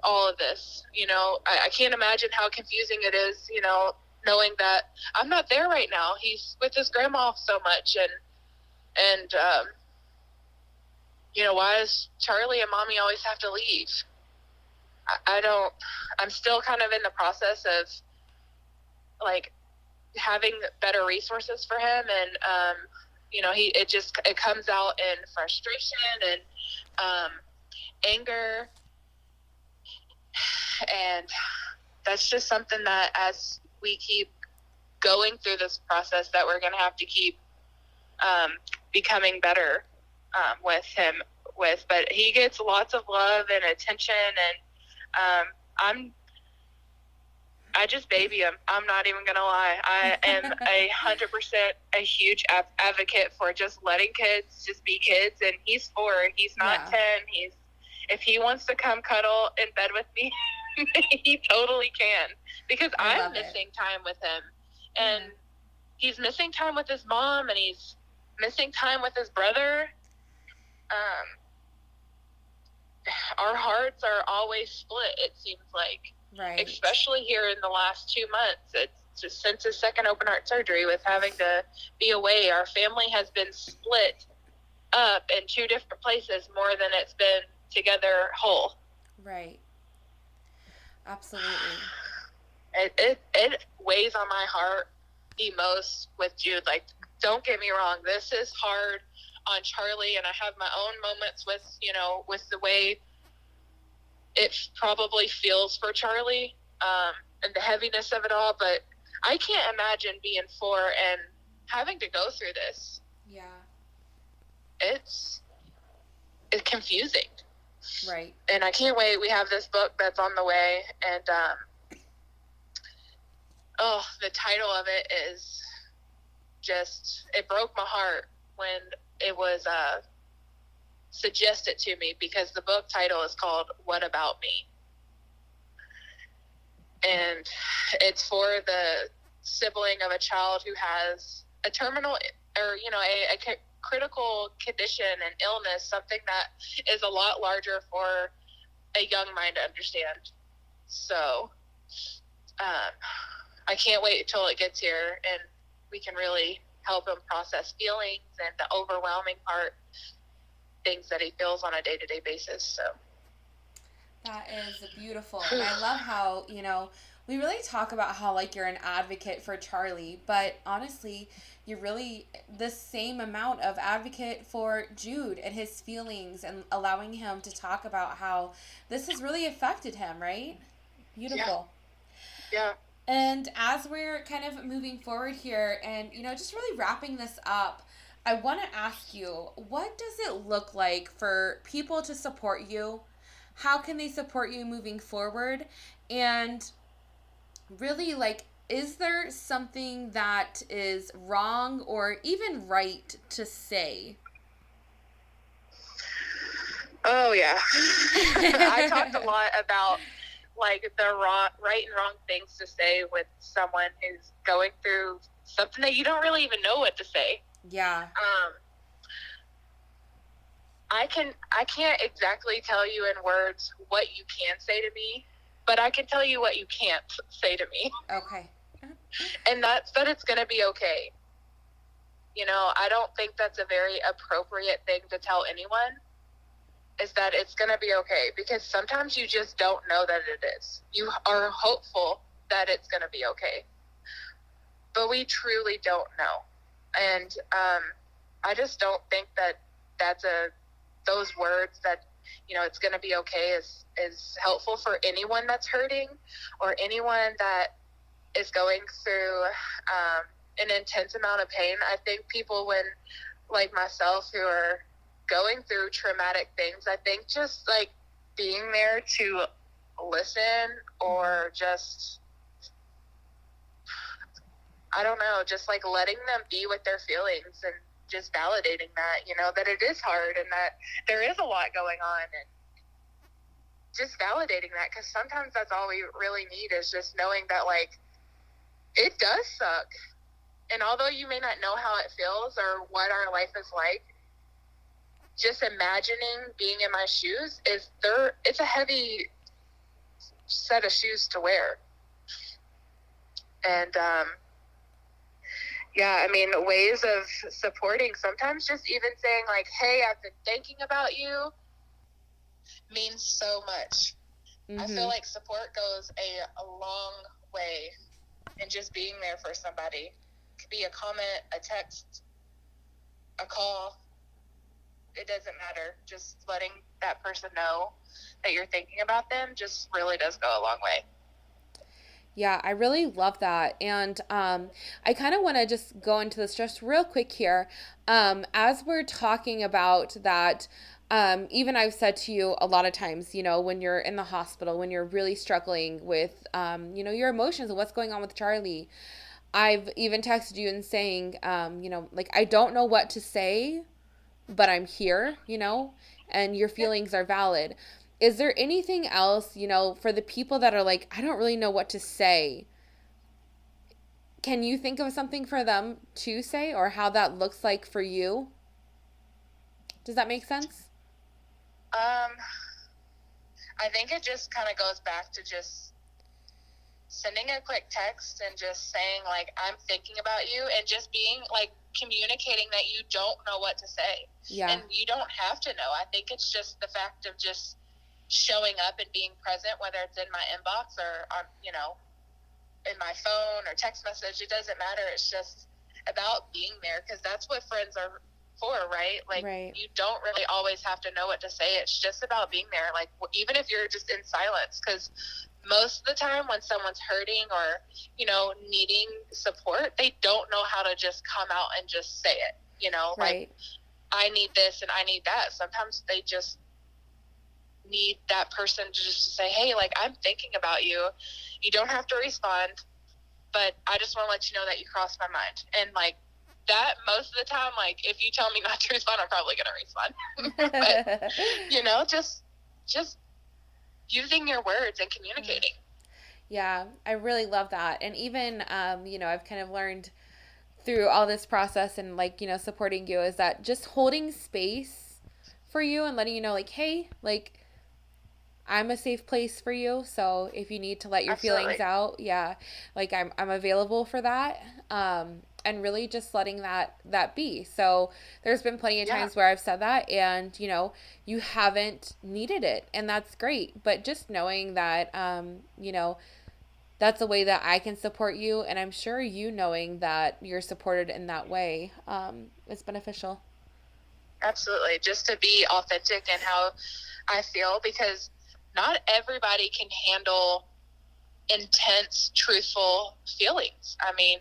all of this. I can't imagine how confusing it is, knowing that I'm not there right now. He's with his grandma so much, and why does Charley and mommy always have to leave? I'm still kind of in the process of like having better resources for him, and it comes out in frustration and anger, and that's just something that as we keep going through this process that we're going to have to keep becoming better with him with. But he gets lots of love and attention, and I just baby him. I'm not even gonna lie. I am 100% a huge advocate for just letting kids just be kids. And he's 4. He's not 10. If he wants to come cuddle in bed with me, he totally can. Because I'm missing time with him, and he's missing time with his mom, and he's missing time with his brother. Our hearts are always split, it seems like. Right. Especially here in the last 2 months. It's just since his second open heart surgery, with having to be away, our family has been split up in 2 different places more than it's been together whole. Right. Absolutely. It weighs on my heart the most with Jude. Like, don't get me wrong, this is hard on Charley, and I have my own moments with, with the way it probably feels for Charley, and the heaviness of it all, but I can't imagine being 4 and having to go through this. Yeah. It's confusing. Right. And I can't wait. We have this book that's on the way, and the title of it is just, it broke my heart when it was suggested to me, because the book title is called What About Me? And it's for the sibling of a child who has a terminal or, a critical condition and illness, something that is a lot larger for a young mind to understand. So I can't wait until it gets here and we can really help him process feelings and the overwhelming things that he feels on a day-to-day basis. So that is beautiful. And I love how, we really talk about how, like, you're an advocate for Charley, but honestly, you're really the same amount of advocate for Jude and his feelings, and allowing him to talk about how this has really affected him, right? Beautiful. Yeah. And as we're kind of moving forward here and, just really wrapping this up, I want to ask you, what does it look like for people to support you? How can they support you moving forward? And really, like, is there something that is wrong or even right to say? Oh, yeah. I talked a lot about, like, the right and wrong things to say with someone who's going through something that you don't really even know what to say. Yeah. I can't exactly tell you in words what you can say to me, but I can tell you what you can't say to me. Okay. And that's that it's going to be okay. I don't think that's a very appropriate thing to tell anyone, is that it's going to be okay, because sometimes you just don't know that it is. You are hopeful that it's going to be okay, but we truly don't know. And I just don't think that those words that, it's going to be okay is helpful for anyone that's hurting or anyone that is going through an intense amount of pain. I think people, when like myself, who are going through traumatic things, I think just like being there to listen, or just, I don't know, just like letting them be with their feelings and just validating that, you know, that it is hard and that there is a lot going on, and just validating that, because sometimes that's all we really need, is just knowing that like it does suck. And although you may not know how it feels or what our life is like, just imagining being in my shoes it's a heavy set of shoes to wear. And yeah, I mean, ways of supporting, sometimes just even saying like, hey, I've been thinking about you, means so much. I feel like support goes a long way in just being there for somebody. It could be a comment, a text, a call. It doesn't matter. Just letting that person know that you're thinking about them just really does go a long way. Yeah, I really love that. And I kind of want to just go into this just real quick here. As we're talking about that, even I've said to you a lot of times, you know, when you're in the hospital, when you're really struggling with, you know, your emotions and what's going on with Charley, I've even texted you and saying, you know, like, I don't know what to say, but I'm here, you know, and your feelings are valid. Is there anything else, you know, for the people that are like, I don't really know what to say? Can you think of something for them to say, or how that looks like for you? Does that make sense? I think it just kind of goes back to just sending a quick text and just saying like, I'm thinking about you, and just being like, communicating that you don't know what to say. Yeah. And you don't have to know. I think it's just the fact of just showing up and being present, whether it's in my inbox or on, you know, in my phone or text message. It doesn't matter. It's just about being there, because that's what friends are for, right? Like, right. You don't really always have to know what to say. It's just about being there, like, even if you're just in silence, because most of the time when someone's hurting or, you know, needing support, they don't know how to just come out and just say it, you know, right. Like, I need this and I need that. Sometimes they just need that person to just say, hey, like, I'm thinking about you. You don't have to respond, but I just want to let you know that you crossed my mind. And like that, most of the time, like, if you tell me not to respond, I'm probably going to respond. But, you know, just using your words and communicating. Yeah, I really love that. And even, you know, I've kind of learned through all this process and like, you know, supporting you, is that just holding space for you and letting you know, like, hey, like, I'm a safe place for you. So if you need to let your Absolutely. feelings out, yeah, like I'm available for that. And really just letting that be. So there's been plenty of times where I've said that, and you know, you haven't needed it, and that's great. But just knowing that, you know, that's a way that I can support you, and I'm sure you knowing that you're supported in that way, is beneficial. Absolutely. Just to be authentic in how I feel, because not everybody can handle intense, truthful feelings. I mean,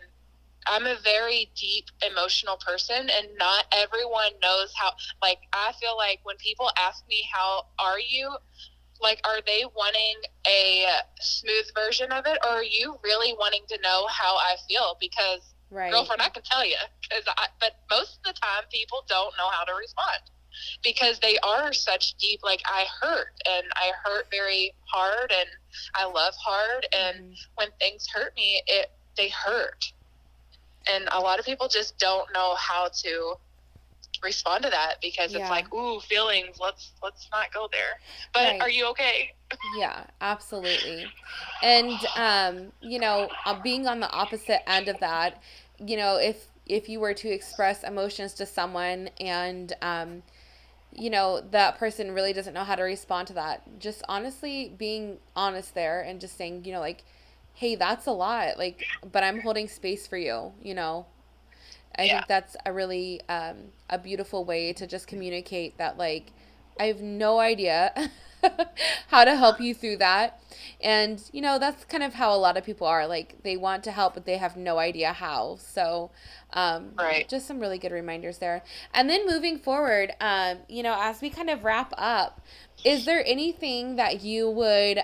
I'm a very deep emotional person, and not everyone knows how. Like, I feel like when people ask me, how are you? Like, are they wanting a smooth version of it, or are you really wanting to know how I feel? Because, right. Girlfriend, I can tell you. But most of the time, people don't know how to respond, because they are such deep, like, I hurt very hard, and I love hard, and when things hurt me, they hurt. And a lot of people just don't know how to respond to that, because it's like, ooh, feelings, let's not go there. But right. Are you okay? Yeah, absolutely. And you know, being on the opposite end of that, you know, if you were to express emotions to someone, and you know, that person really doesn't know how to respond to that, just honestly being honest there and just saying, you know, like, hey, that's a lot, like, but I'm holding space for you, you know. I think that's a really a beautiful way to just communicate that, like, I have no idea how to help you through that. And, that's kind of how a lot of people are. Like, they want to help, but they have no idea how. So, Right. just some really good reminders there. And then moving forward, as we kind of wrap up, is there anything that you would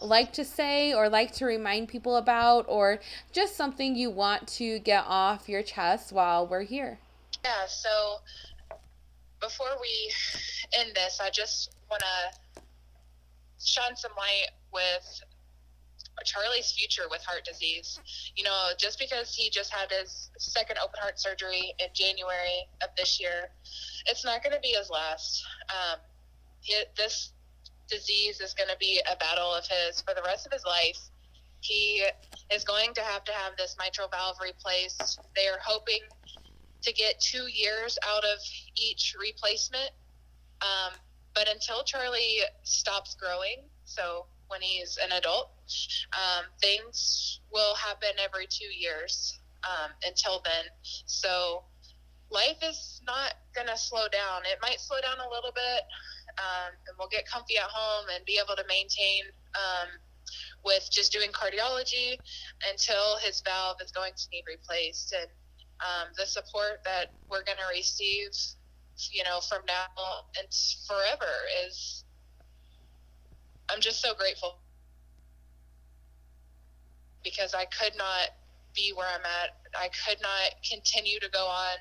like to say or like to remind people about, or just something you want to get off your chest while we're here? Yeah, so before we end this, I just want to shine some light with Charley's future with heart disease. Just because he just had his second open heart surgery in January of this year, it's not going to be his last. This disease is going to be a battle of his for the rest of his life. He is going to have this mitral valve replaced. They are hoping to get 2 years out of each replacement. But until Charley stops growing, so when he's an adult, things will happen every 2 years until then. So life is not going to slow down. It might slow down a little bit, and we'll get comfy at home and be able to maintain with just doing cardiology until his valve is going to need replaced. And the support that we're going to receive, from now and forever is, I'm just so grateful, because I could not be where I'm at. I could not continue to go on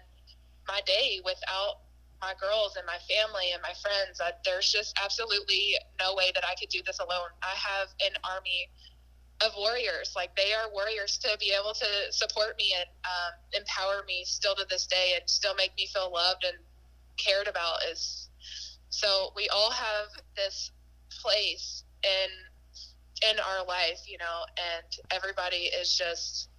my day without my girls and my family and my friends. There's just absolutely no way that I could do this alone. I have an army of warriors. Like, they are warriors to be able to support me and empower me still to this day, and still make me feel loved and cared about. So we all have this place in our life, and everybody is just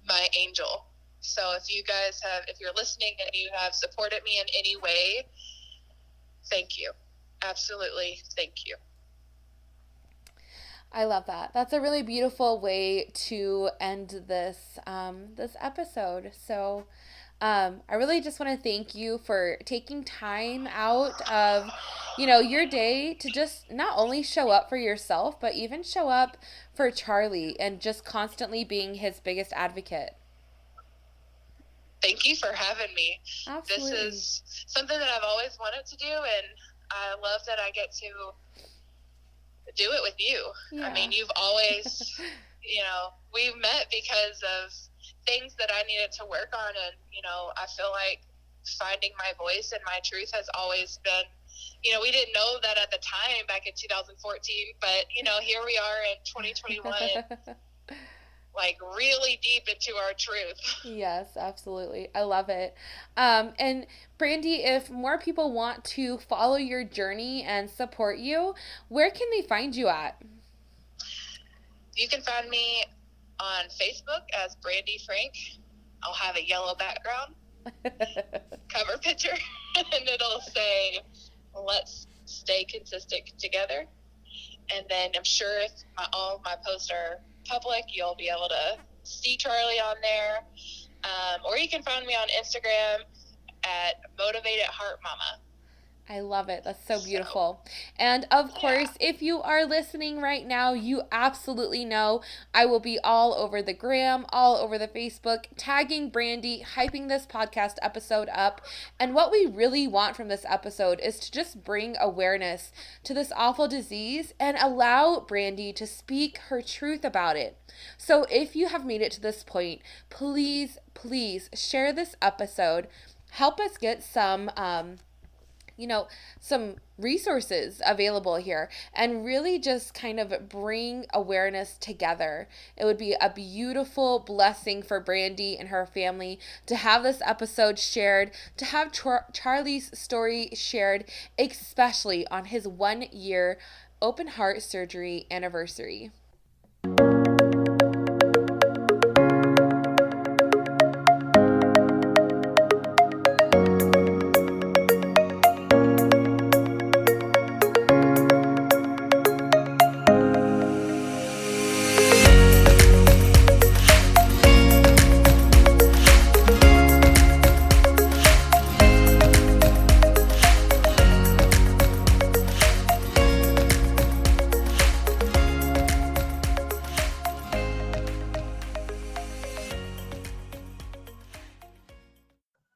my angel. So if you're listening and you have supported me in any way, thank you. Absolutely, thank you. I love that. That's a really beautiful way to end this episode. So I really just want to thank you for taking time out of, your day to just not only show up for yourself, but even show up for Charley, and just constantly being his biggest advocate. Thank you for having me. Absolutely. This is something that I've always wanted to do, and I love that I get to do it with you. Yeah. I mean, you've always, we met because of things that I needed to work on, and, I feel like finding my voice and my truth has always been, we didn't know that at the time back in 2014, but, here we are in 2021, like really deep into our truth. Yes, absolutely. I love it. And Brandy, if more people want to follow your journey and support you, where can they find you at? You can find me on Facebook as Brandy Frank. I'll have a yellow background cover picture, and it'll say, "Let's stay consistent together." And then I'm sure if all of my posts are public, you'll be able to see Charley on there. Or you can find me on Instagram at Motivated Heart Mama. I love it. That's so beautiful. And of course, if you are listening right now, you absolutely know I will be all over the gram, all over the Facebook, tagging Brandy, hyping this podcast episode up. And what we really want from this episode is to just bring awareness to this awful disease and allow Brandy to speak her truth about it. So if you have made it to this point, please, please share this episode. Help us get some resources available here, and really just kind of bring awareness together. It would be a beautiful blessing for Brandy and her family to have this episode shared, to have Charley's story shared, especially on his 1 year open heart surgery anniversary.